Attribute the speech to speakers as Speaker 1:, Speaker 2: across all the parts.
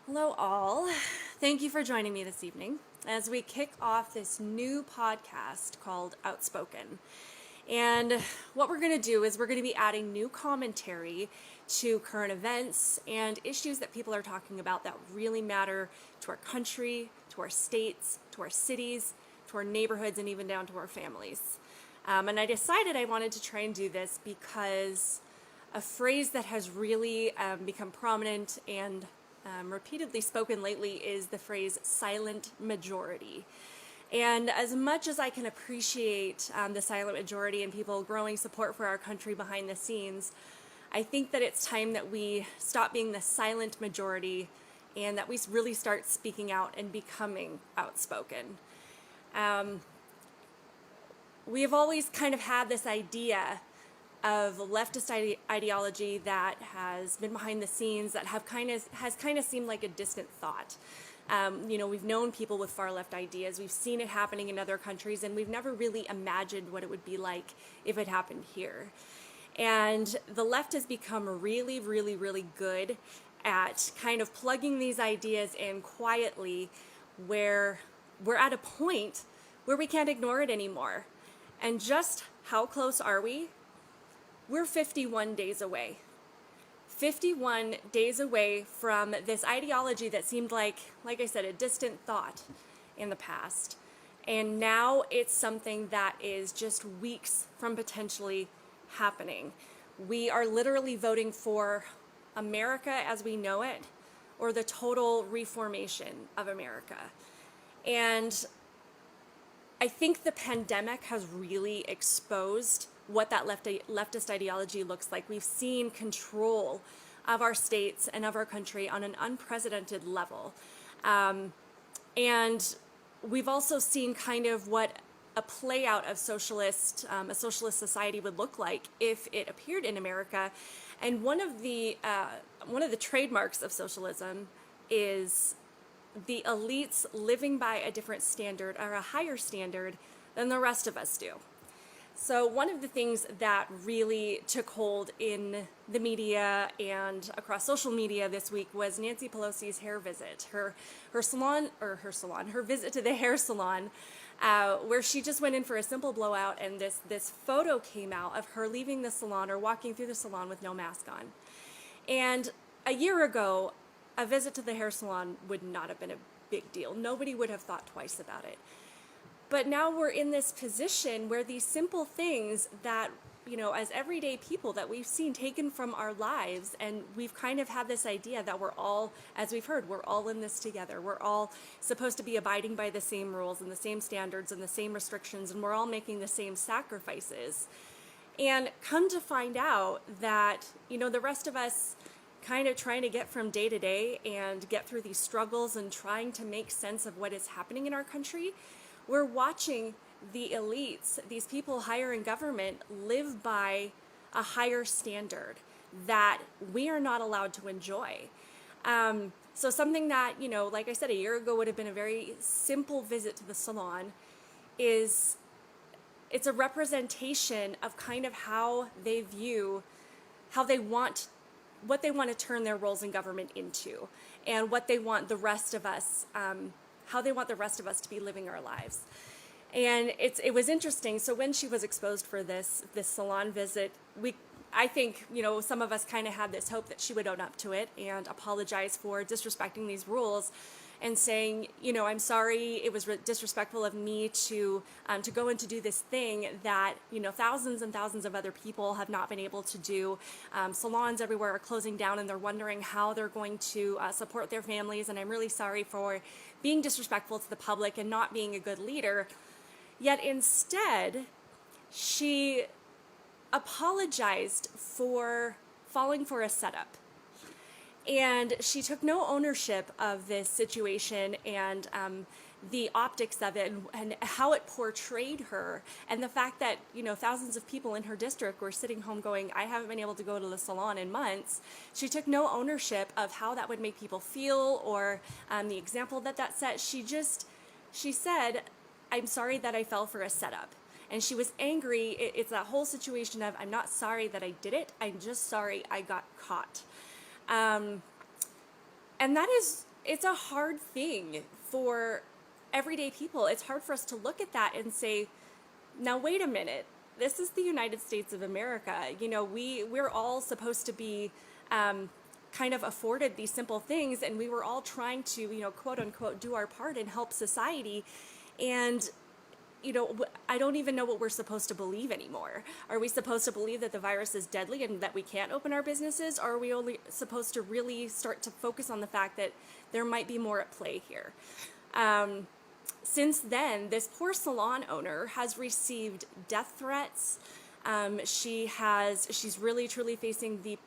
Speaker 1: Hello, all. Thank you for joining me this evening as we kick off this new podcast called Outspoken. And what we're going to do is we're going to be adding new commentary to current events and issues that people are talking about that really matter to our country, to our states, to our cities, to our neighborhoods, and even down to our families. And I decided I wanted to try and do this because a phrase that has really become prominent and repeatedly spoken lately is the phrase silent majority. And as much as I can appreciate the silent majority and people growing support for our country behind the scenes, I think that it's time that we stop being the silent majority and that we really start speaking out and becoming outspoken. We have always kind of had this idea of leftist ideology that has been behind the scenes that has kind of seemed like a distant thought. We've known people with far left ideas. We've seen it happening in other countries, and we've never really imagined what it would be like if it happened here. And the left has become really, really, really good at kind of plugging these ideas in quietly, where we're at a point where we can't ignore it anymore. And just how close are we? We're 51 days away. 51 days away from this ideology that seemed like I said, a distant thought in the past. And now it's something that is just weeks from potentially happening. We are literally voting for America as we know it, or the total reformation of America. And I think the pandemic has really exposed what that leftist ideology looks like. We've seen control of our states and of our country on an unprecedented level. And we've also seen kind of what a play out of a socialist society would look like if it appeared in America. And one of the trademarks of socialism is the elites living by a different standard or a higher standard than the rest of us do. So one of the things that really took hold in the media and across social media this week was Nancy Pelosi's hair visit, her visit to the hair salon, where she just went in for a simple blowout, and this photo came out of her leaving the salon or walking through the salon with no mask on. And a year ago, a visit to the hair salon would not have been a big deal. Nobody would have thought twice about it. But now we're in this position where these simple things that, as everyday people that we've seen taken from our lives, and we've kind of had this idea that we're all, as we've heard, we're all in this together. We're all supposed to be abiding by the same rules and the same standards and the same restrictions, and we're all making the same sacrifices. And come to find out that, the rest of us kind of trying to get from day to day and get through these struggles and trying to make sense of what is happening in our country, we're watching the elites, these people higher in government, live by a higher standard that we are not allowed to enjoy. So something that, like I said, a year ago would have been a very simple visit to the salon it's a representation of kind of how they view, what they want to turn their roles in government into, and what they want the rest of us, how they want the rest of us to be living our lives. And it was interesting. So when she was exposed for this salon visit, I think, some of us kind of had this hope that she would own up to it and apologize for disrespecting these rules and saying, I'm sorry, it was disrespectful of me to go and to do this thing that, thousands and thousands of other people have not been able to do. Salons everywhere are closing down, and they're wondering how they're going to support their families, and I'm really sorry for being disrespectful to the public and not being a good leader. Yet instead, she apologized for falling for a setup. And she took no ownership of this situation and the optics of it and how it portrayed her, and the fact that, thousands of people in her district were sitting home going, I haven't been able to go to the salon in months. She took no ownership of how that would make people feel or the example that set. She said, I'm sorry that I fell for a setup. And she was angry. It's that whole situation of, I'm not sorry that I did it. I'm just sorry I got caught. And that is it's a hard thing for everyday people. It's hard for us to look at that and say, now wait a minute, this is the United States of America. You know, we're all supposed to be kind of afforded these simple things, and we were all trying to, you know, quote unquote, do our part and help society. And you know, I don't even know what we're supposed to believe anymore. Are we supposed to believe that the virus is deadly and that we can't open our businesses? Or are we only supposed to really start to focus on the fact that there might be more at play here? Since then, this poor salon owner has received death threats. She's really truly facing the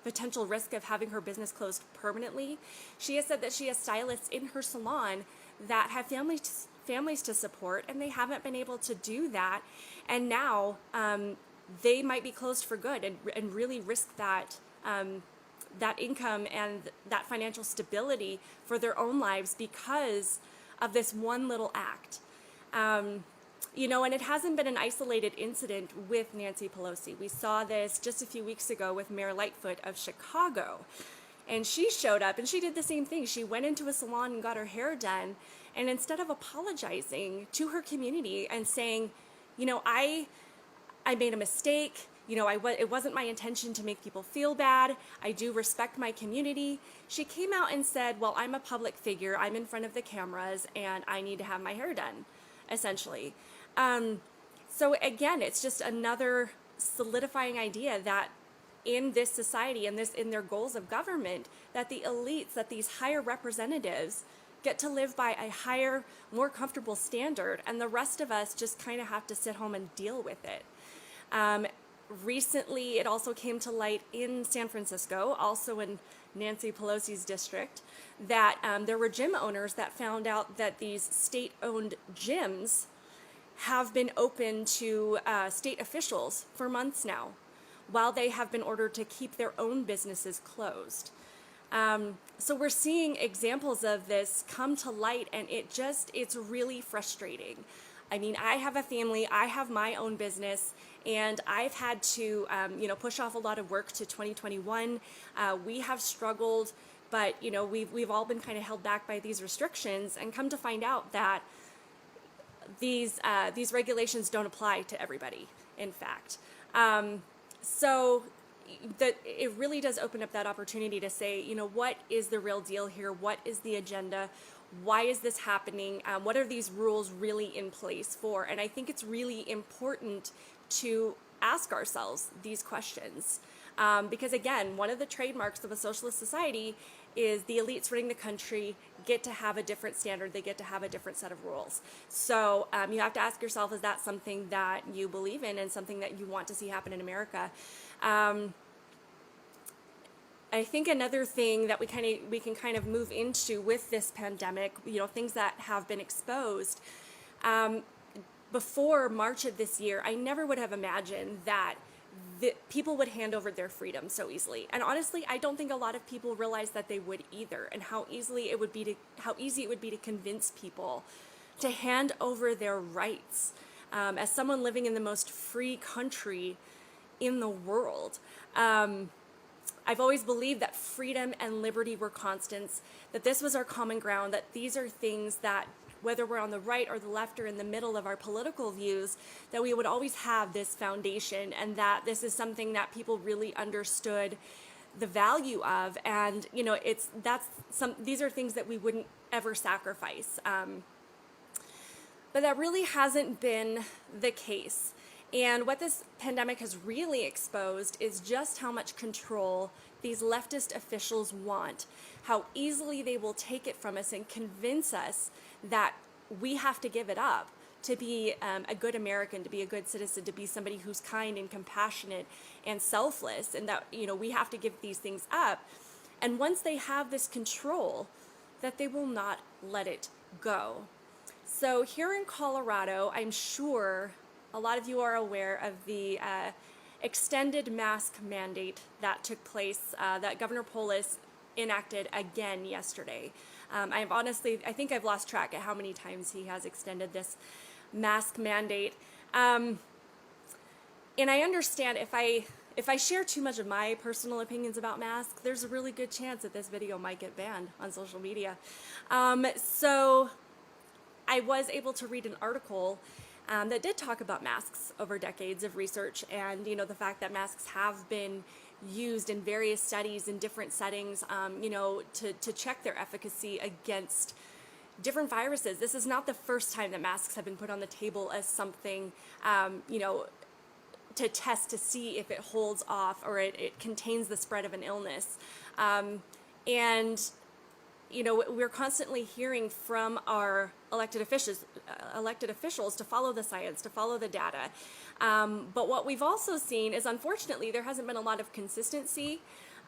Speaker 1: potential risk of having her business closed permanently. She has said that she has stylists in her salon that have families to support, and they haven't been able to do that. And now they might be closed for good and really risk that that income and that financial stability for their own lives because of this one little act. You know, and it hasn't been an isolated incident with Nancy Pelosi. We saw this just a few weeks ago with Mayor Lightfoot of Chicago. And she showed up and she did the same thing. She went into a salon and got her hair done. And instead of apologizing to her community and saying, you know, I made a mistake, you know, it wasn't my intention to make people feel bad, I do respect my community, she came out and said, well, I'm a public figure, I'm in front of the cameras, and I need to have my hair done, essentially. So again, it's just another solidifying idea that in this society, in their goals of government, that the elites, that these higher representatives get to live by a higher, more comfortable standard, and the rest of us just kind of have to sit home and deal with it. Recently, it also came to light in San Francisco, also in Nancy Pelosi's district, that there were gym owners that found out that these state-owned gyms have been open to state officials for months now, while they have been ordered to keep their own businesses closed. So we're seeing examples of this come to light, and it's really frustrating. I mean, I have a family, I have my own business, and I've had to, push off a lot of work to 2021. We have struggled, but, you know, we've all been kind of held back by these restrictions, and come to find out that these regulations don't apply to everybody, in fact. So it really does open up that opportunity to say, you know, what is the real deal here? What is the agenda? Why is this happening? What are these rules really in place for? And I think it's really important to ask ourselves these questions. Because again, one of the trademarks of a socialist society is the elites running the country get to have a different standard, they get to have a different set of rules. So you have to ask yourself, is that something that you believe in and something that you want to see happen in America? I think another thing that we can kind of move into with this pandemic, you know, things that have been exposed. Before March of this year, I never would have imagined that people would hand over their freedom so easily. And honestly, I don't think a lot of people realize that they would either, and how easy it would be to convince people to hand over their rights. As someone living in the most free country in the world, I've always believed that freedom and liberty were constants, that this was our common ground, that these are things that, whether we're on the right or the left or in the middle of our political views, that we would always have this foundation, and that this is something that people really understood the value of. And, you know, these are things that we wouldn't ever sacrifice. But that really hasn't been the case. And what this pandemic has really exposed is just how much control these leftist officials want, how easily they will take it from us and convince us that we have to give it up to be a good American, to be a good citizen, to be somebody who's kind and compassionate and selfless, and that, you know, we have to give these things up. And once they have this control, that they will not let it go. So here in Colorado, I'm sure a lot of you are aware of the extended mask mandate that took place, that Governor Polis enacted again yesterday. I think I've lost track at how many times he has extended this mask mandate. And I understand if if I share too much of my personal opinions about masks, there's a really good chance that this video might get banned on social media. So I was able to read an article that did talk about masks over decades of research, and the fact that masks have been used in various studies in different settings, to check their efficacy against different viruses. This is not the first time that masks have been put on the table as something, to test to see if it holds off or it contains the spread of an illness. And we're constantly hearing from our elected officials to follow the science, to follow the data. But what we've also seen is, unfortunately, there hasn't been a lot of consistency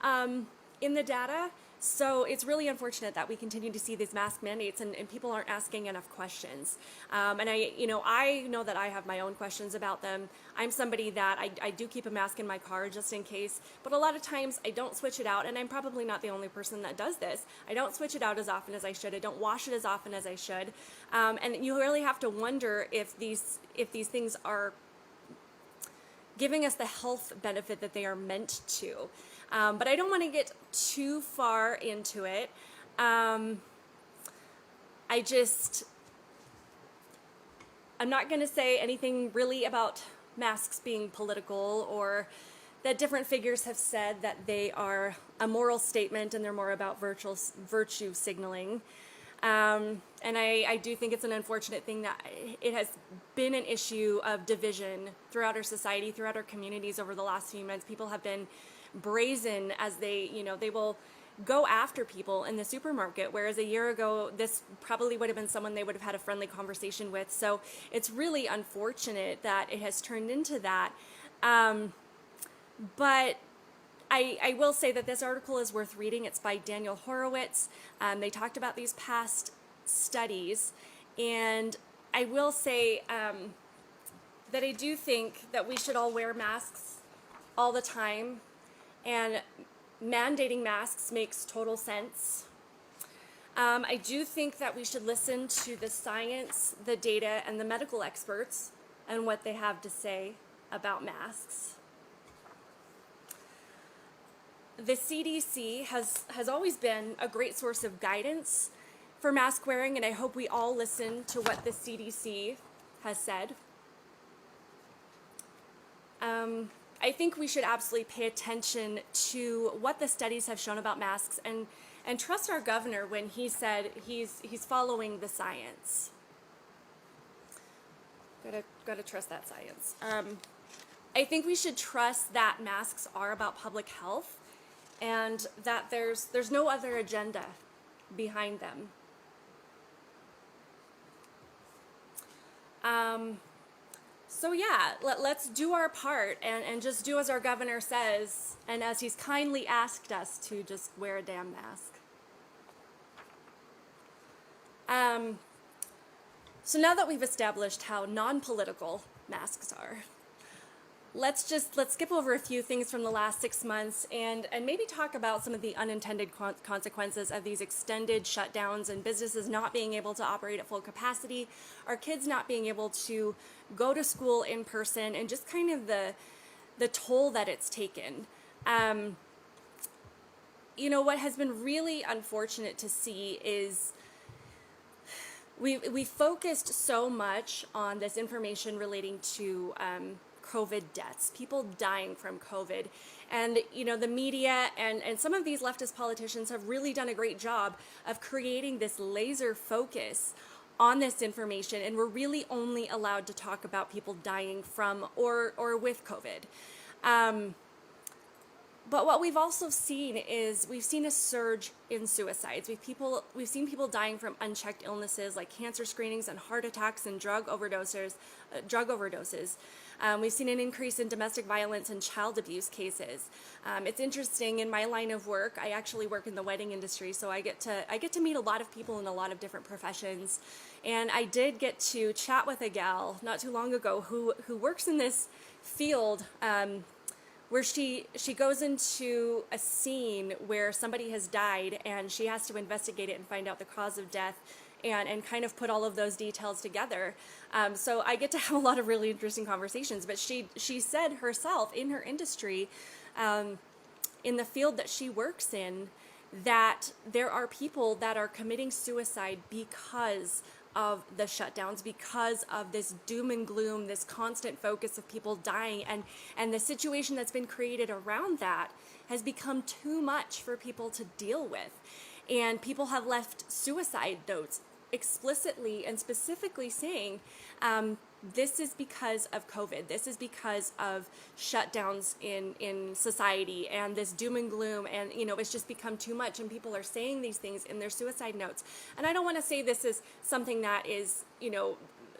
Speaker 1: in the data. So it's really unfortunate that we continue to see these mask mandates and people aren't asking enough questions. And I know that I have my own questions about them. I'm somebody that I do keep a mask in my car just in case, but a lot of times I don't switch it out, and I'm probably not the only person that does this. I don't switch it out as often as I should. I don't wash it as often as I should. And you really have to wonder if these things are giving us the health benefit that they are meant to. But I don't want to get too far into it. I'm not going to say anything really about masks being political, or that different figures have said that they are a moral statement and they're more about virtue signaling. And I do think it's an unfortunate thing that it has been an issue of division throughout our society, throughout our communities over the last few months. People have been brazen as they will go after people in the supermarket, whereas a year ago, this probably would have been someone they would have had a friendly conversation with. So it's really unfortunate that it has turned into that. But I will say that this article is worth reading. It's by Daniel Horowitz. They talked about these past studies, and I will say that I do think that we should all wear masks all the time, and mandating masks makes total sense. I do think that we should listen to the science, the data, and the medical experts and what they have to say about masks. The CDC has always been a great source of guidance for mask wearing, and I hope we all listen to what the CDC has said. I think we should absolutely pay attention to what the studies have shown about masks, and trust our governor when he said he's following the science. Gotta trust that science. I think we should trust that masks are about public health, and that there's no other agenda behind them. So yeah, let's do our part and just do as our governor says, and as he's kindly asked us to just wear a damn mask. So now that we've established how non-political masks are, let's skip over a few things from the last 6 months and maybe talk about some of the unintended consequences of these extended shutdowns and businesses not being able to operate at full capacity, our kids not being able to go to school in person, and just kind of the toll that it's taken. What has been really unfortunate to see is we focused so much on this information relating to COVID deaths, people dying from COVID. And, the media and some of these leftist politicians have really done a great job of creating this laser focus on this information, and we're really only allowed to talk about people dying from or with COVID. But what we've also seen is we've seen a surge in suicides. We've seen people dying from unchecked illnesses like cancer screenings and heart attacks and drug overdoses. We've seen an increase in domestic violence and child abuse cases. It's interesting, in my line of work, I actually work in the wedding industry, so I get to meet a lot of people in a lot of different professions. And I did get to chat with a gal not too long ago who works in this field, where she goes into a scene where somebody has died, and she has to investigate it and find out the cause of death and kind of put all of those details together. So I get to have a lot of really interesting conversations. But she said herself, in her industry, in the field that she works in, that there are people that are committing suicide because of the shutdowns, because of this doom and gloom, this constant focus of people dying, and the situation that's been created around that has become too much for people to deal with. And people have left suicide notes explicitly and specifically saying, this is because of COVID. This is because of shutdowns in society and this doom and gloom. And, it's just become too much. And people are saying these things in their suicide notes. And I don't want to say this is something that is,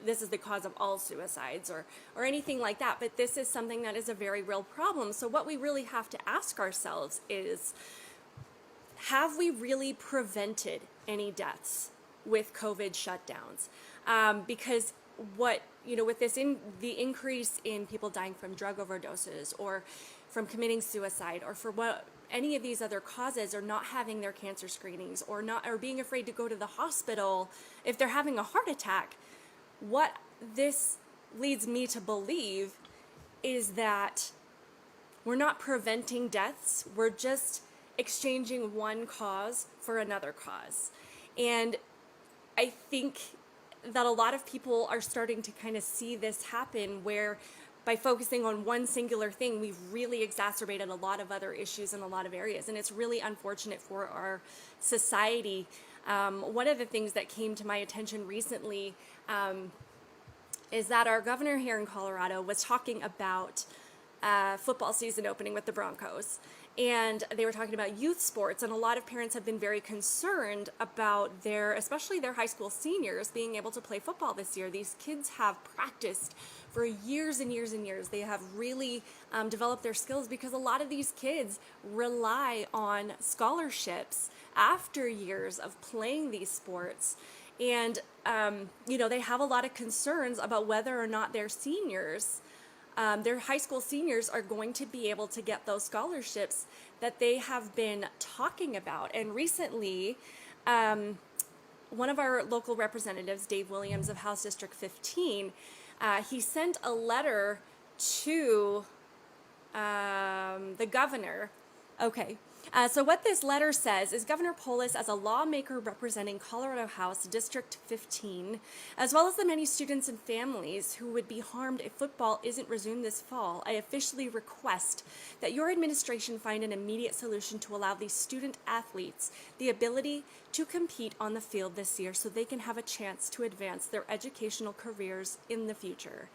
Speaker 1: this is the cause of all suicides or anything like that. But this is something that is a very real problem. So what we really have to ask ourselves is, have we really prevented any deaths with COVID shutdowns? Because with the increase in people dying from drug overdoses or from committing suicide or for any of these other causes, or not having their cancer screenings or being afraid to go to the hospital if they're having a heart attack, what this leads me to believe is that we're not preventing deaths. We're just exchanging one cause for another cause. And I think that a lot of people are starting to kind of see this happen, where by focusing on one singular thing, we've really exacerbated a lot of other issues in a lot of areas. And it's really unfortunate for our society. One of the things that came to my attention recently is that our governor here in Colorado was talking about football season opening with the Broncos. And they were talking about youth sports, and a lot of parents have been very concerned about especially their high school seniors being able to play football this year. These kids have practiced for years and years and years. They have really developed their skills, because a lot of these kids rely on scholarships after years of playing these sports. And, they have a lot of concerns about whether or not their seniors, their high school seniors, are going to be able to get those scholarships that they have been talking about. And recently, one of our local representatives, Dave Williams of House District 15, he sent a letter to the governor. Okay. So what this letter says is, Governor Polis, as a lawmaker representing Colorado House District 15, as well as the many students and families who would be harmed if football isn't resumed this fall, I officially request that your administration find an immediate solution to allow these student athletes the ability to compete on the field this year, so they can have a chance to advance their educational careers in the future.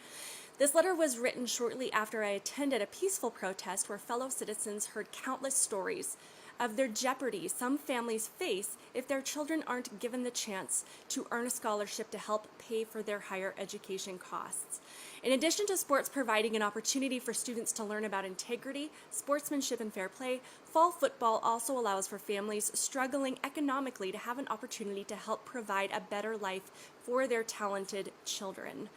Speaker 1: This letter was written shortly after I attended a peaceful protest where fellow citizens heard countless stories of their jeopardy some families face if their children aren't given the chance to earn a scholarship to help pay for their higher education costs. In addition to sports providing an opportunity for students to learn about integrity, sportsmanship, and fair play, fall football also allows for families struggling economically to have an opportunity to help provide a better life for their talented children.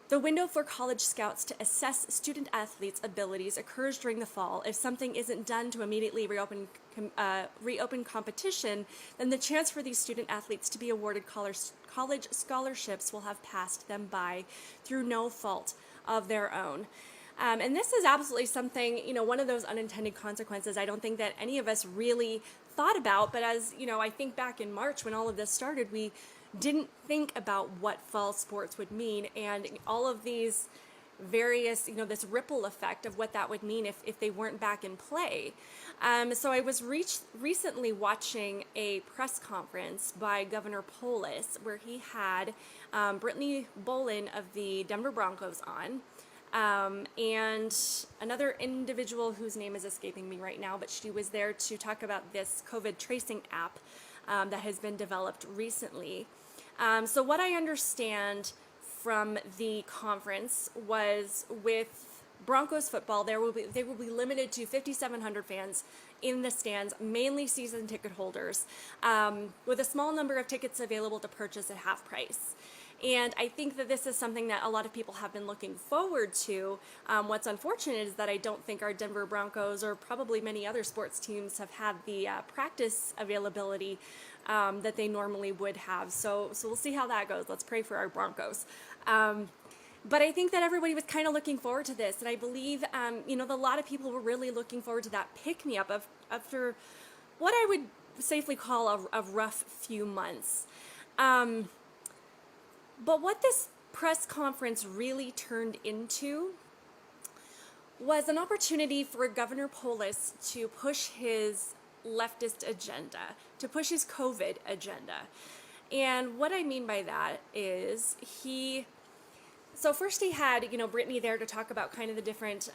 Speaker 1: The window for college scouts to assess student athletes' abilities occurs during the fall. If something isn't done to immediately reopen competition, then the chance for these student athletes to be awarded college scholarships will have passed them by through no fault of their own. And this is absolutely something, one of those unintended consequences I don't think that any of us really thought about. But as, I think back in March when all of this started, we didn't think about what fall sports would mean, and all of these various, this ripple effect of what that would mean if they weren't back in play. So I was recently watching a press conference by Governor Polis where he had Brittany Bolin of the Denver Broncos on, and another individual whose name is escaping me right now, but she was there to talk about this COVID tracing app that has been developed recently. So what I understand from the conference was, with Broncos football, they will be limited to 5,700 fans in the stands, mainly season ticket holders, with a small number of tickets available to purchase at half price. And I think that this is something that a lot of people have been looking forward to. What's unfortunate is that I don't think our Denver Broncos or probably many other sports teams have had the practice availability that they normally would have. So we'll see how that goes. Let's pray for our Broncos. But I think that everybody was kind of looking forward to this. And I believe, a lot of people were really looking forward to that pick-me-up after what I would safely call a rough few months. But what this press conference really turned into was an opportunity for Governor Polis to push his leftist agenda, to push his COVID agenda. And what I mean by that is so first he had, Brittany there to talk about kind of the different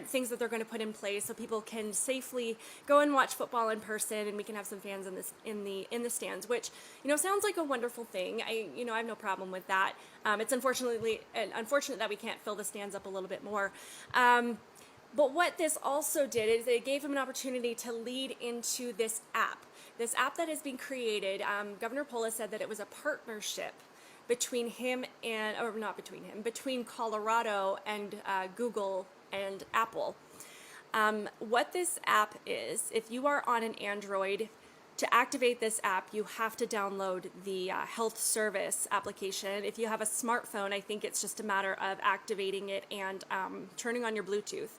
Speaker 1: things that they're going to put in place so people can safely go and watch football in person, and we can have some fans in the stands, which, sounds like a wonderful thing. I have no problem with that. It's unfortunate that we can't fill the stands up a little bit more. But what this also did is it gave him an opportunity to lead into this app that has been created. Governor Polis said that it was a partnership between Colorado and Google and Apple. What this app is, if you are on an Android, to activate this app, you have to download the health service application. If you have a smartphone, I think it's just a matter of activating it and turning on your Bluetooth.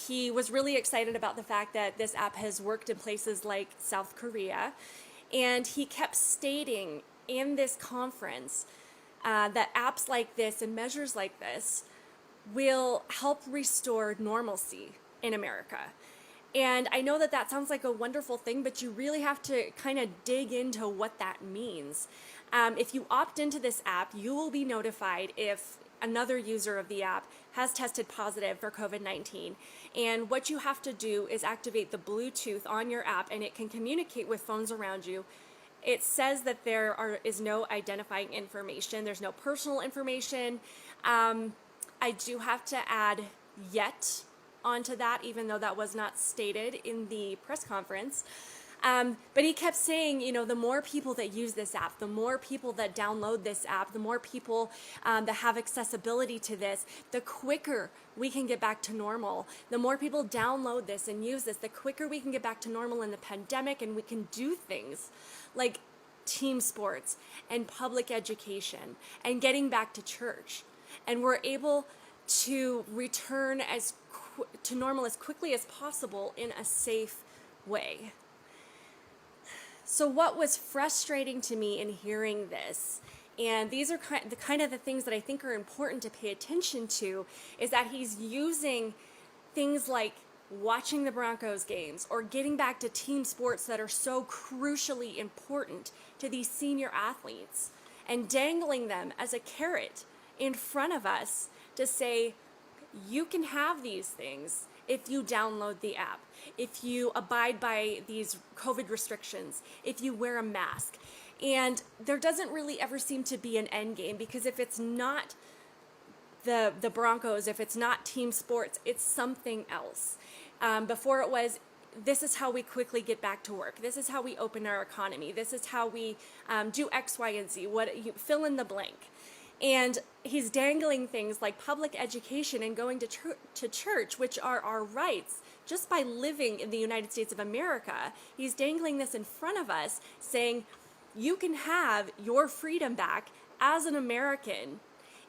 Speaker 1: He was really excited about the fact that this app has worked in places like South Korea, and he kept stating in this conference that apps like this and measures like this will help restore normalcy in America. And I know that sounds like a wonderful thing, but you really have to kind of dig into what that means. If you opt into this app, you will be notified if another user of the app has tested positive for COVID-19. And what you have to do is activate the Bluetooth on your app, and it can communicate with phones around you. It says that there is no identifying information. There's no personal information. I do have to add yet onto that, even though that was not stated in the press conference. But he kept saying, the more people that use this app, the more people that download this app, the more people that have accessibility to this, the quicker we can get back to normal. The more people download this and use this, the quicker we can get back to normal in the pandemic, and we can do things like team sports and public education and getting back to church. And we're able to return to normal as quickly as possible in a safe way. So what was frustrating to me in hearing this, and these are kind of the things that I think are important to pay attention to, is that he's using things like watching the Broncos games or getting back to team sports that are so crucially important to these senior athletes and dangling them as a carrot in front of us to say, you can have these things if you download the app, if you abide by these COVID restrictions, if you wear a mask. And there doesn't really ever seem to be an end game, because if it's not the Broncos, if it's not team sports, it's something else. Before it was, this is how we quickly get back to work. This is how we open our economy. This is how we do X, Y, and Z. Fill in the blank. And he's dangling things like public education and going to church, which are our rights, just by living in the United States of America. He's dangling this in front of us, saying, you can have your freedom back as an American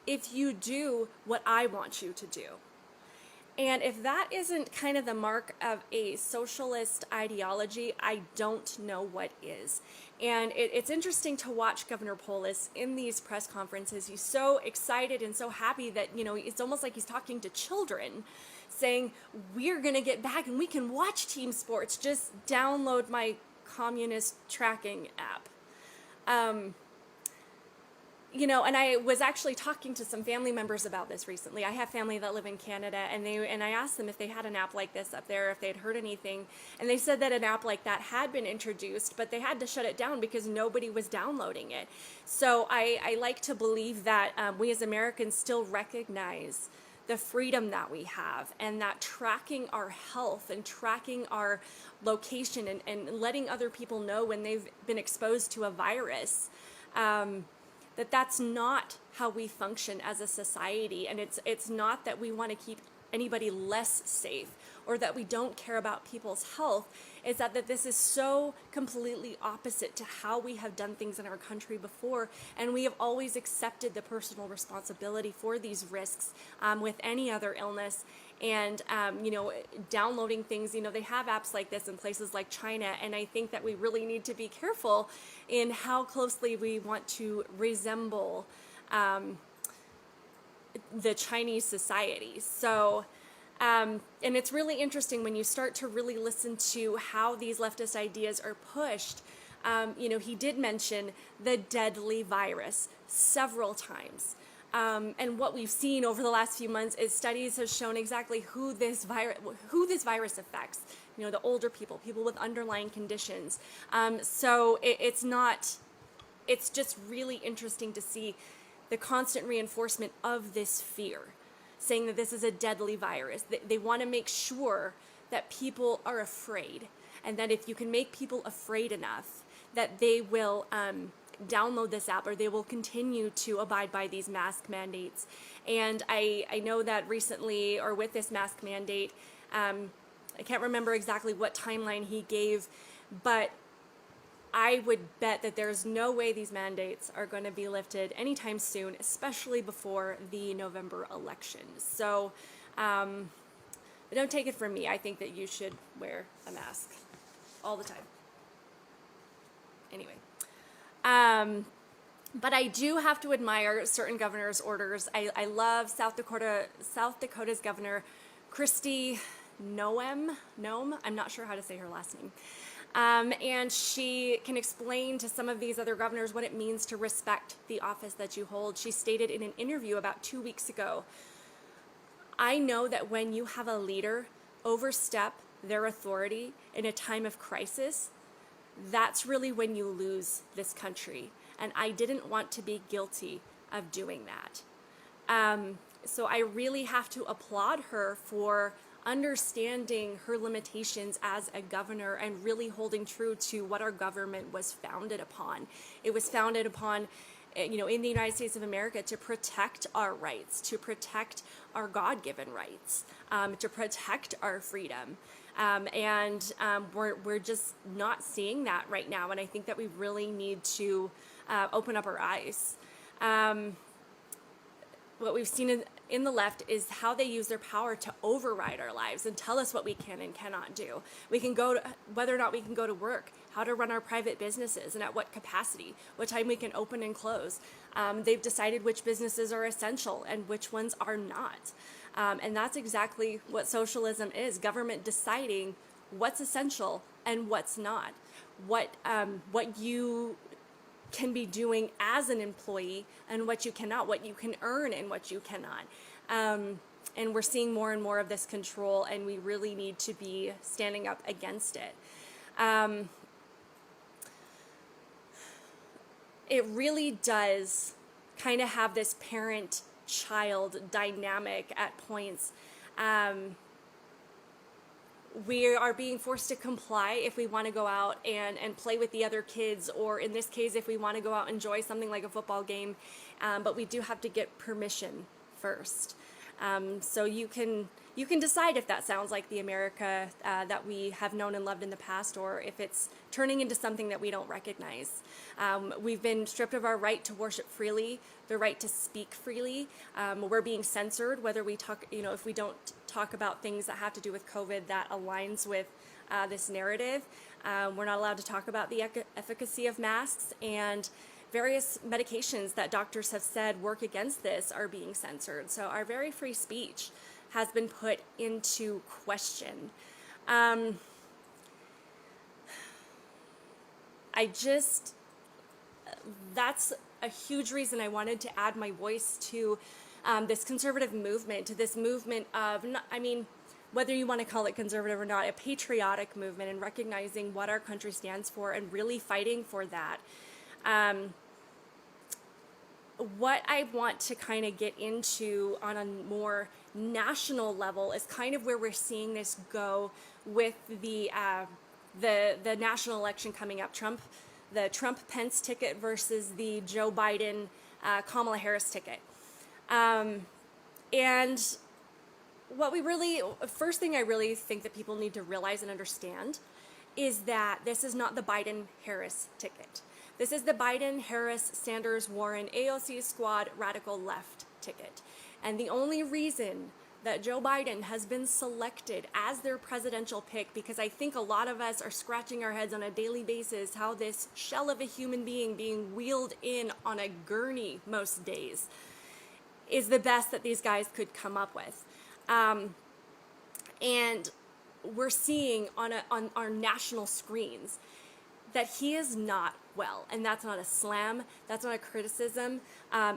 Speaker 1: if you do what I want you to do. And if that isn't kind of the mark of a socialist ideology, I don't know what is. And it's interesting to watch Governor Polis in these press conferences. He's so excited and so happy that, it's almost like he's talking to children, saying, we're going to get back and we can watch team sports. Just download my communist tracking app. And I was actually talking to some family members about this recently. I have family that live in Canada, and I asked them if they had an app like this up there, if they'd heard anything. And they said that an app like that had been introduced, but they had to shut it down because nobody was downloading it. So I like to believe that we as Americans still recognize the freedom that we have, and that tracking our health and tracking our location and letting other people know when they've been exposed to a virus, that that's not how we function as a society. And it's not that we want to keep anybody less safe or that we don't care about people's health. Is that this is so completely opposite to how we have done things in our country before, and we have always accepted the personal responsibility for these risks with any other illness. And downloading things, they have apps like this in places like China, and I think that we really need to be careful in how closely we want to resemble the Chinese society. So and it's really interesting when you start to really listen to how these leftist ideas are pushed. He did mention the deadly virus several times. And what we've seen over the last few months is studies have shown exactly who this virus affects. The older people with underlying conditions. So it's just really interesting to see the constant reinforcement of this fear, saying that this is a deadly virus. They want to make sure that people are afraid, and that if you can make people afraid enough, that they will download this app or they will continue to abide by these mask mandates. And I know that recently, or with this mask mandate, I can't remember exactly what timeline he gave, but I would bet that there's no way these mandates are going to be lifted anytime soon, especially before the November election. So but don't take it from me. I think that you should wear a mask all the time. Anyway. But I do have to admire certain governors' orders. I love South Dakota's governor, Kristi Noem. I'm not sure how to say her last name. And she can explain to some of these other governors what it means to respect the office that you hold. She stated in an interview about 2 weeks ago, "I know that when you have a leader overstep their authority in a time of crisis, that's really when you lose this country. And I didn't want to be guilty of doing that." So I really have to applaud her for understanding her limitations as a governor and really holding true to what our government was founded upon. It was founded upon, in the United States of America, to protect our rights, to protect our God-given rights, to protect our freedom. We're just not seeing that right now. And I think that we really need to open up our eyes. What we've seen in the left is how they use their power to override our lives and tell us what we can and cannot do. We can whether or not we can go to work, how to run our private businesses and at what capacity, what time we can open and close. They've decided which businesses are essential and which ones are not. And that's exactly what socialism is: government deciding what's essential and what's not, what you can be doing as an employee and what you cannot, what you can earn and what you cannot. And we're seeing more and more of this control, and we really need to be standing up against it. It really does kind of have this parent-child dynamic at points. We are being forced to comply if we want to go out and play with the other kids, or in this case, if we want to go out and enjoy something like a football game, but we do have to get permission first. So you can decide if that sounds like the America that we have known and loved in the past, or if it's turning into something that we don't recognize. We've been stripped of our right to worship freely, the right to speak freely. We're being censored, whether we talk, if we don't talk about things that have to do with COVID that aligns with this narrative. We're not allowed to talk about the efficacy of masks, and various medications that doctors have said work against this are being censored. So our very free speech has been put into question. That's a huge reason I wanted to add my voice to this conservative movement, to this movement of, whether you want to call it conservative or not, a patriotic movement, and recognizing what our country stands for and really fighting for that. What I want to kind of get into on a more national level is kind of where we're seeing this go with the national election coming up. The Trump-Pence ticket versus the Joe Biden Kamala Harris ticket. And first thing I really think that people need to realize and understand is that this is not the Biden-Harris ticket. This is the Biden, Harris, Sanders, Warren, AOC squad, radical left ticket. And the only reason that Joe Biden has been selected as their presidential pick, because I think a lot of us are scratching our heads on a daily basis how this shell of a human being wheeled in on a gurney most days, is the best that these guys could come up with. And we're seeing on our national screens that he is not well. And that's not a slam, that's not a criticism.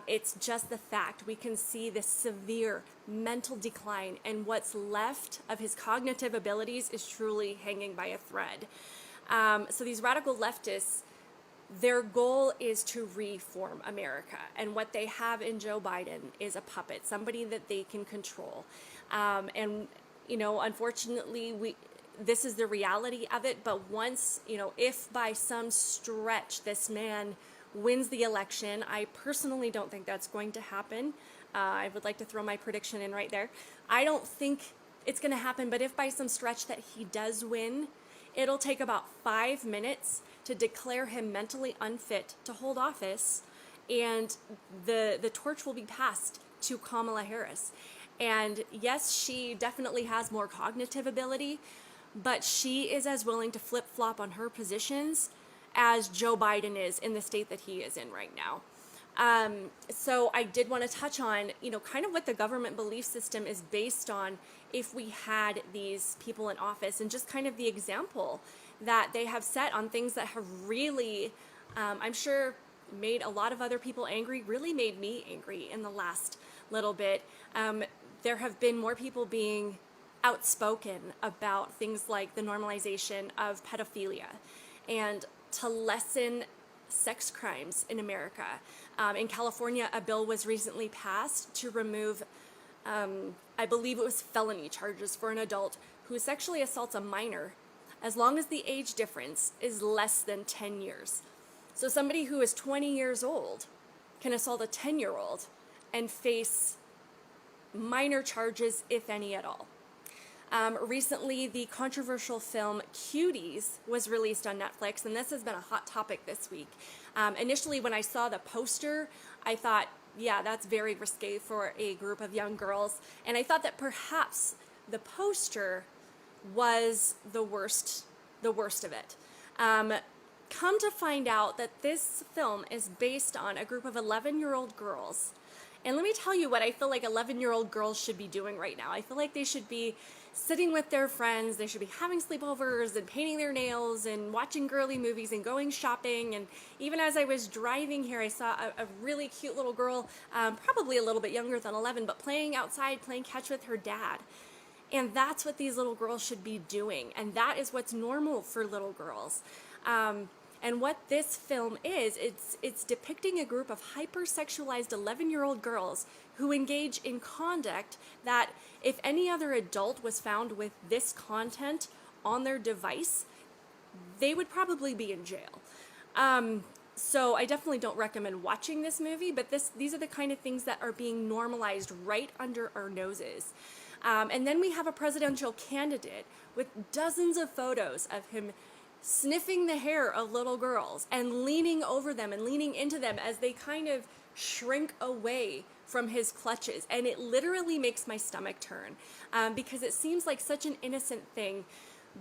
Speaker 1: It's just the fact. We can see this severe mental decline, and what's left of his cognitive abilities is truly hanging by a thread. So these radical leftists, their goal is to reform America. And what they have in Joe Biden is a puppet, somebody that they can control. And, you know, unfortunately, this is the reality of it. But once, you know, if by some stretch this man wins the election, I personally don't think that's going to happen. I would like to throw my prediction in right there. I don't think it's going to happen, but if by some stretch that he does win, it'll take about 5 minutes to declare him mentally unfit to hold office, and the torch will be passed to Kamala Harris. And yes, she definitely has more cognitive ability, but she is as willing to flip-flop on her positions as Joe Biden is in the state that he is in right now. So I did want to touch on, you know, kind of what the government belief system is based on if we had these people in office, and just kind of the example that they have set on things that have really, I'm sure, made a lot of other people angry, really made me angry in the last little bit. There have been more people being outspoken about things like the normalization of pedophilia and to lessen sex crimes in America. In California, a bill was recently passed to remove, I believe it was felony charges for an adult who sexually assaults a minor, as long as the age difference is less than 10 years. So somebody who is 20 years old can assault a 10-year-old and face minor charges, if any at all. Recently, the controversial film Cuties was released on Netflix, and this has been a hot topic this week. Initially, when I saw the poster, I thought, yeah, that's very risque for a group of young girls. And I thought that perhaps the poster was the worst of it. Come to find out that this film is based on a group of 11-year-old girls. And let me tell you what I feel like 11-year-old girls should be doing right now. I feel like they should be sitting with their friends, they should be having sleepovers and painting their nails and watching girly movies and going shopping. And even as I was driving here, I saw a really cute little girl, probably a little bit younger than 11, but playing outside, playing catch with her dad. And that's what these little girls should be doing. And that is what's normal for little girls. And what this film is, it's depicting a group of hypersexualized 11-year-old girls who engage in conduct that if any other adult was found with this content on their device, they would probably be in jail. So I definitely don't recommend watching this movie, but these are the kind of things that are being normalized right under our noses. And then we have a presidential candidate with dozens of photos of him sniffing the hair of little girls and leaning over them and leaning into them as they kind of shrink away from his clutches. And it literally makes my stomach turn because it seems like such an innocent thing.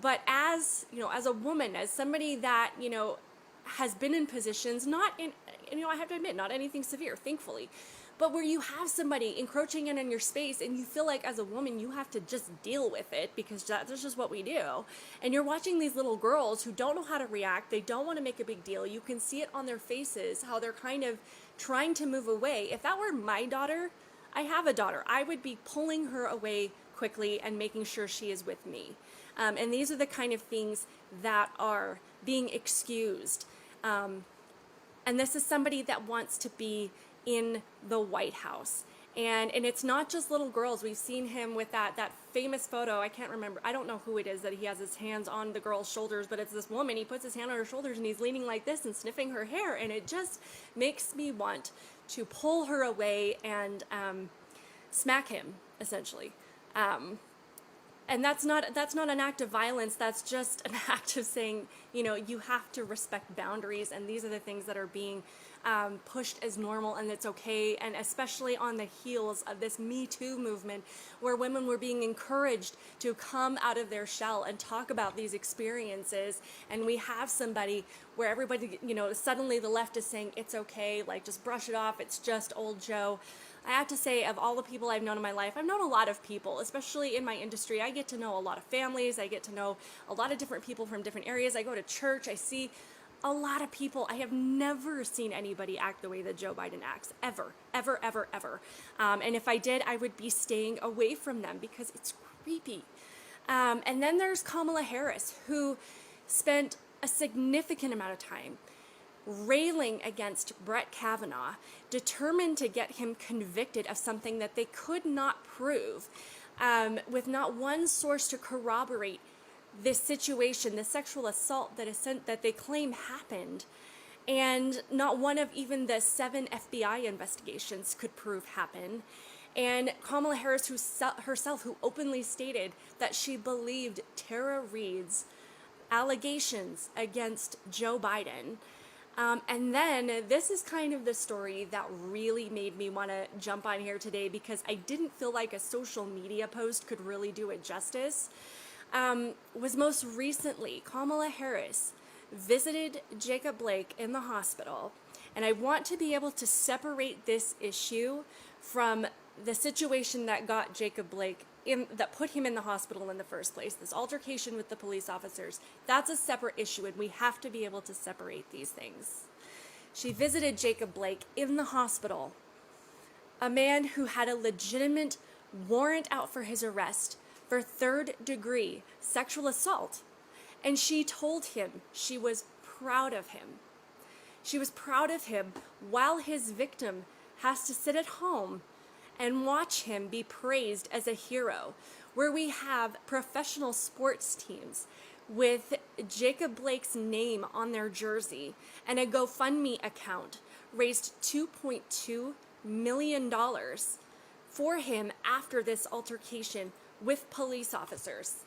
Speaker 1: But as, you know, as a woman, as somebody that, you know, has been in positions, not in, you know, I have to admit, not anything severe, thankfully, but where you have somebody encroaching in on your space and you feel like as a woman you have to just deal with it because that's just what we do. And you're watching these little girls who don't know how to react. They don't want to make a big deal. You can see it on their faces, how they're kind of trying to move away. If that were my daughter, I have a daughter, I would be pulling her away quickly and making sure she is with me. And these are the kind of things that are being excused. And this is somebody that wants to be in the White House. And it's not just little girls. We've seen him with that famous photo. I can't remember. I don't know who it is that he has his hands on the girl's shoulders, but it's this woman. He puts his hand on her shoulders and he's leaning like this and sniffing her hair. And it just makes me want pull her away and smack him, essentially. And that's not an act of violence. That's just an act of saying, you have to respect boundaries, and these are the things that are being pushed as normal, and it's okay. And especially on the heels of this Me Too movement, where women were being encouraged to come out of their shell and talk about these experiences, and we have somebody where everybody, suddenly the left is saying it's okay, like just brush it off, it's just old Joe. I have to say, of all the people I've known in my life, I've known a lot of people, especially in my industry. I get to know a lot of families. I get to know a lot of different people from different areas. I go to church. I see a lot of people. I have never seen anybody act the way that Joe Biden acts, ever, ever, ever, ever. And if I did, I would be staying away from them because it's creepy. And then there's Kamala Harris, who spent a significant amount of time railing against Brett Kavanaugh, determined to get him convicted of something that they could not prove, with not one source to corroborate this situation, the sexual assault that they claim happened, and not one of even the 7 FBI investigations could prove happened. And Kamala Harris herself, who openly stated that she believed Tara Reade's allegations against Joe Biden. And then this is kind of the story that really made me want to jump on here today, because I didn't feel like a social media post could really do it justice. Was most recently Kamala Harris visited Jacob Blake in the hospital. And I want to be able to separate this issue from the situation that got Jacob Blake that put him in the hospital in the first place. This altercation with the police officers, that's a separate issue, and we have to be able to separate these things. She visited Jacob Blake in the hospital, a man who had a legitimate warrant out for his arrest for 3rd-degree sexual assault, and she told him she was proud of him. She was proud of him while his victim has to sit at home and watch him be praised as a hero, where we have professional sports teams with Jacob Blake's name on their jersey, and a GoFundMe account raised $2.2 million for him after this altercation with police officers.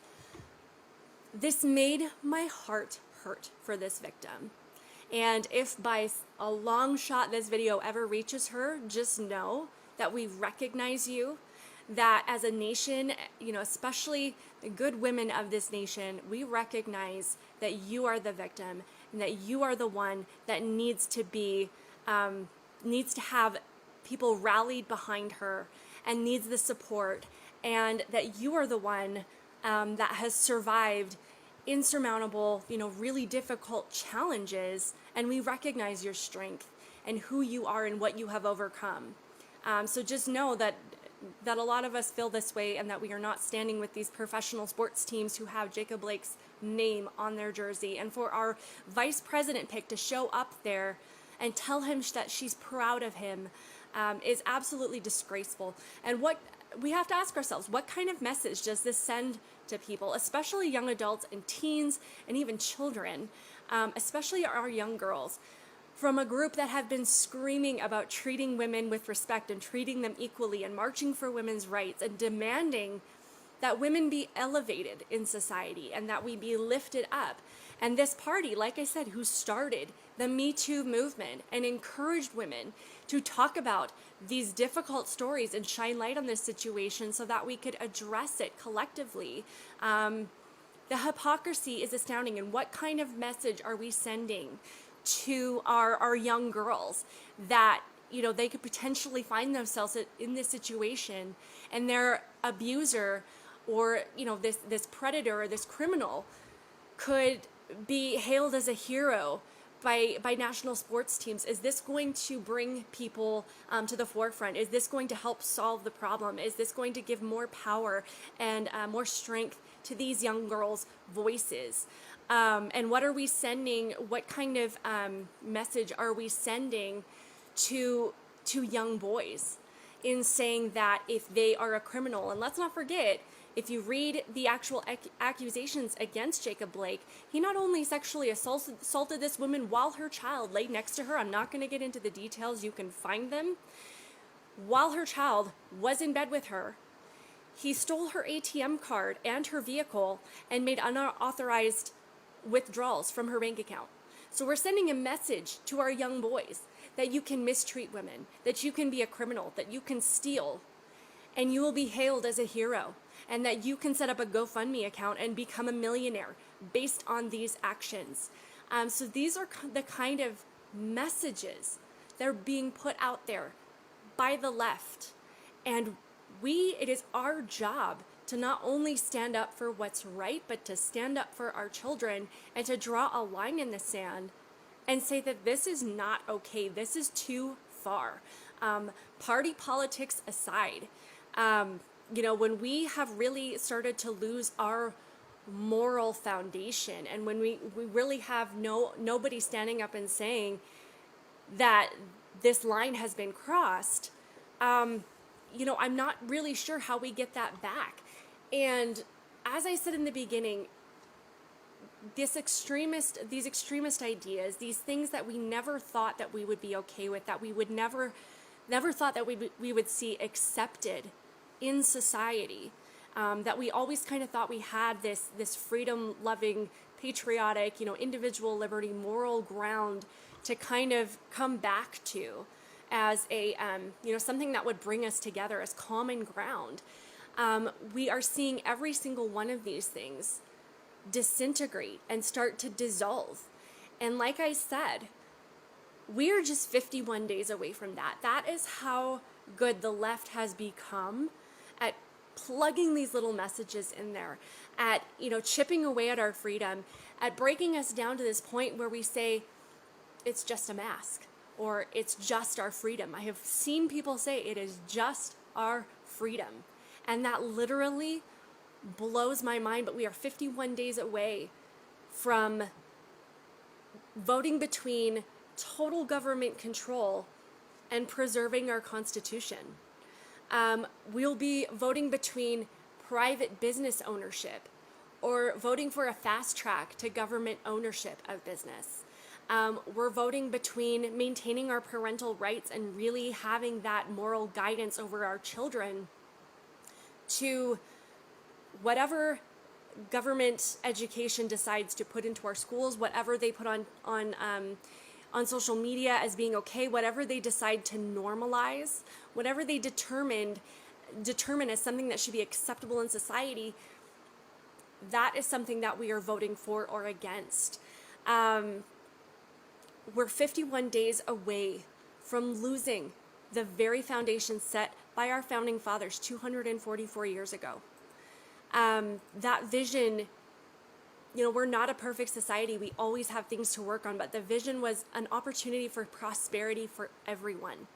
Speaker 1: This made my heart hurt for this victim. And if by a long shot this video ever reaches her, just know that we recognize you, that as a nation, especially the good women of this nation, we recognize that you are the victim and that you are the one that needs to have people rallied behind her and needs the support, and that you are the one that has survived insurmountable, really difficult challenges, and we recognize your strength and who you are and what you have overcome. So just know that a lot of us feel this way, and that we are not standing with these professional sports teams who have Jacob Blake's name on their jersey. And for our vice president pick to show up there and tell him that she's proud of him is absolutely disgraceful. And what we have to ask ourselves, what kind of message does this send to people, especially young adults and teens and even children, especially our young girls, from a group that have been screaming about treating women with respect and treating them equally and marching for women's rights and demanding that women be elevated in society and that we be lifted up. And this party, like I said, who started the Me Too movement and encouraged women to talk about these difficult stories and shine light on this situation so that we could address it collectively. The hypocrisy is astounding. And what kind of message are we sending to our young girls that they could potentially find themselves in this situation, and their abuser or this predator or this criminal could be hailed as a hero by national sports teams? Is this going to bring people to the forefront? Is this going to help solve the problem? Is this going to give more power and more strength to these young girls' voices? And what are we sending? What kind of message are we sending to young boys in saying that if they are a criminal? And let's not forget, If you read the actual accusations against Jacob Blake, he not only sexually assaulted this woman while her child lay next to her, I'm not going to get into the details, you can find them, while her child was in bed with her. He stole her ATM card and her vehicle and made unauthorized withdrawals from her bank account. So we're sending a message to our young boys that you can mistreat women, that you can be a criminal, that you can steal, and you will be hailed as a hero, and that you can set up a GoFundMe account and become a millionaire based on these actions. So these are the kind of messages that are being put out there by the left. And it is our job to not only stand up for what's right, but to stand up for our children and to draw a line in the sand and say that this is not okay. This is too far. Party politics aside, when we have really started to lose our moral foundation, and when we really have nobody standing up and saying that this line has been crossed, I'm not really sure how we get that back. And as I said in the beginning, these extremist ideas, these things that we never thought that we would be okay with, that we would never thought that we would see accepted in society, that we always kind of thought we had this freedom-loving, patriotic, individual liberty, moral ground to kind of come back to as a something that would bring us together as common ground. We are seeing every single one of these things disintegrate and start to dissolve. And like I said, we're just 51 days away from that. That is how good the left has become at plugging these little messages in there, at chipping away at our freedom, at breaking us down to this point where we say it's just a mask, or it's just our freedom. I have seen people say it is just our freedom, and that literally blows my mind. But we are 51 days away from voting between total government control and preserving our Constitution. We'll be voting between private business ownership or voting for a fast track to government ownership of business. We're voting between maintaining our parental rights and really having that moral guidance over our children to whatever government education decides to put into our schools, whatever they put on social media as being okay, whatever they decide to normalize, whatever they determine as something that should be acceptable in society, that is something that we are voting for or against. We're 51 days away from losing the very foundation set by our founding fathers 244 years ago. That vision, we're not a perfect society. We always have things to work on, but the vision was an opportunity for prosperity for everyone.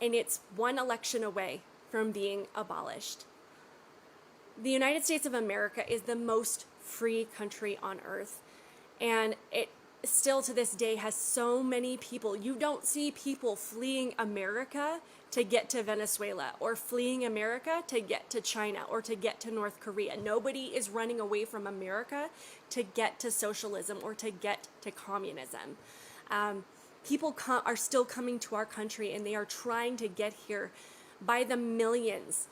Speaker 1: And it's one election away from being abolished. The United States of America is the most free country on earth. And it still to this day has so many people. You don't see people fleeing America to get to Venezuela, or fleeing America to get to China, or to get to North Korea. Nobody is running away from America to get to socialism or to get to communism. People are still coming to our country, and they are trying to get here by the millions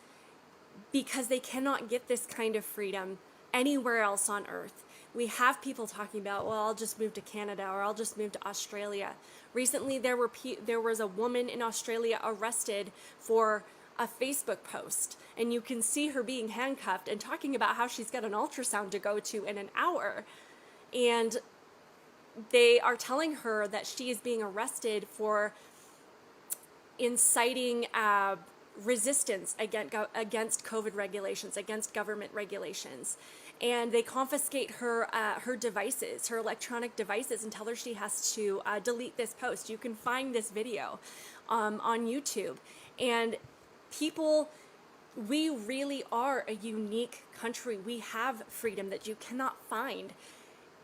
Speaker 1: because they cannot get this kind of freedom anywhere else on earth. We have people talking about, well, I'll just move to Canada, or I'll just move to Australia. Recently, there was a woman in Australia arrested for a Facebook post, and you can see her being handcuffed and talking about how she's got an ultrasound to go to in an hour. And they are telling her that she is being arrested for inciting resistance against COVID regulations, against government regulations. And they confiscate her devices, her electronic devices, and tell her she has to delete this post. You can find this video on YouTube. And people, we really are a unique country. We have freedom that you cannot find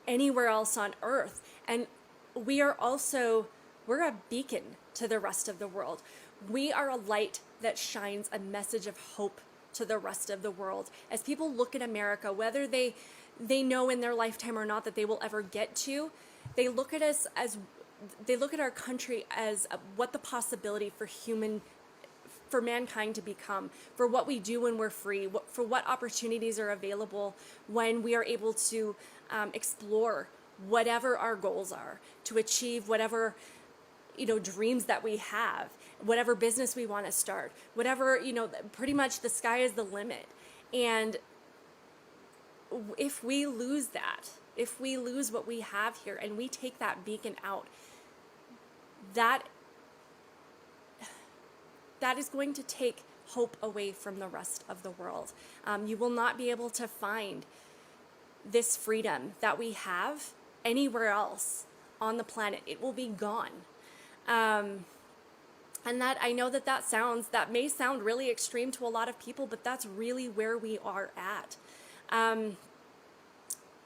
Speaker 1: anywhere else on earth. And we're a beacon to the rest of the world. We are a light that shines a message of hope to the rest of the world. As people look at America, whether they know in their lifetime or not that they will ever get to, they look at us as, they look at our country as what the possibility for mankind to become, for what we do when we're free, for what opportunities are available when we are able to explore whatever our goals are, to achieve whatever, dreams that we have, whatever business we want to start, whatever, pretty much the sky is the limit. And if we lose that, if we lose what we have here and we take that beacon out, that is going to take hope away from the rest of the world. You will not be able to find this freedom that we have anywhere else on the planet. It will be gone. And that, I know that may sound really extreme to a lot of people, but that's really where we are at.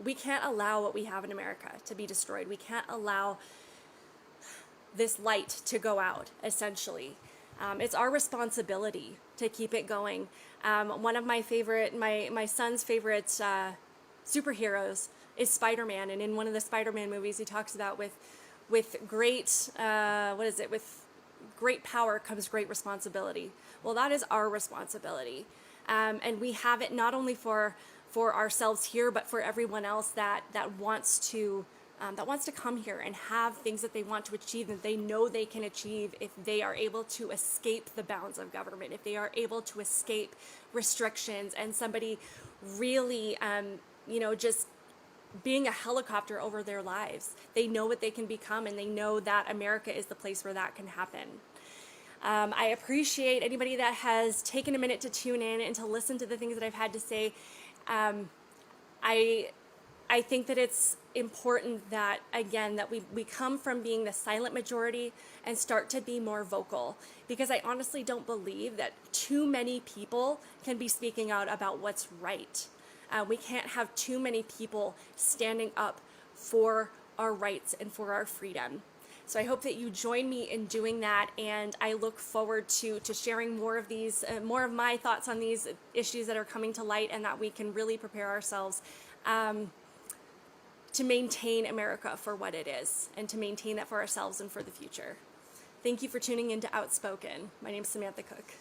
Speaker 1: We can't allow what we have in America to be destroyed. We can't allow this light to go out, essentially. It's our responsibility to keep it going. One of my son's favorite superheroes is Spider-Man, and in one of the Spider-Man movies, he talks about with great with great power comes great responsibility. Well, that is our responsibility, and we have it not only for ourselves here, but for everyone else that wants to come here and have things that they want to achieve, that they know they can achieve if they are able to escape the bounds of government, if they are able to escape restrictions and somebody really, just being a helicopter over their lives. They know what they can become, and they know that America is the place where that can happen. I appreciate anybody that has taken a minute to tune in and to listen to the things that I've had to say. I think that it's important that, again, that we come from being the silent majority and start to be more vocal, because I honestly don't believe that too many people can be speaking out about what's right. We can't have too many people standing up for our rights and for our freedom. So I hope that you join me in doing that, and I look forward to sharing more of these, more of my thoughts on these issues that are coming to light, and that we can really prepare ourselves to maintain America for what it is, and to maintain that for ourselves and for the future. Thank you for tuning in to Outspoken. My name is Samantha Koch.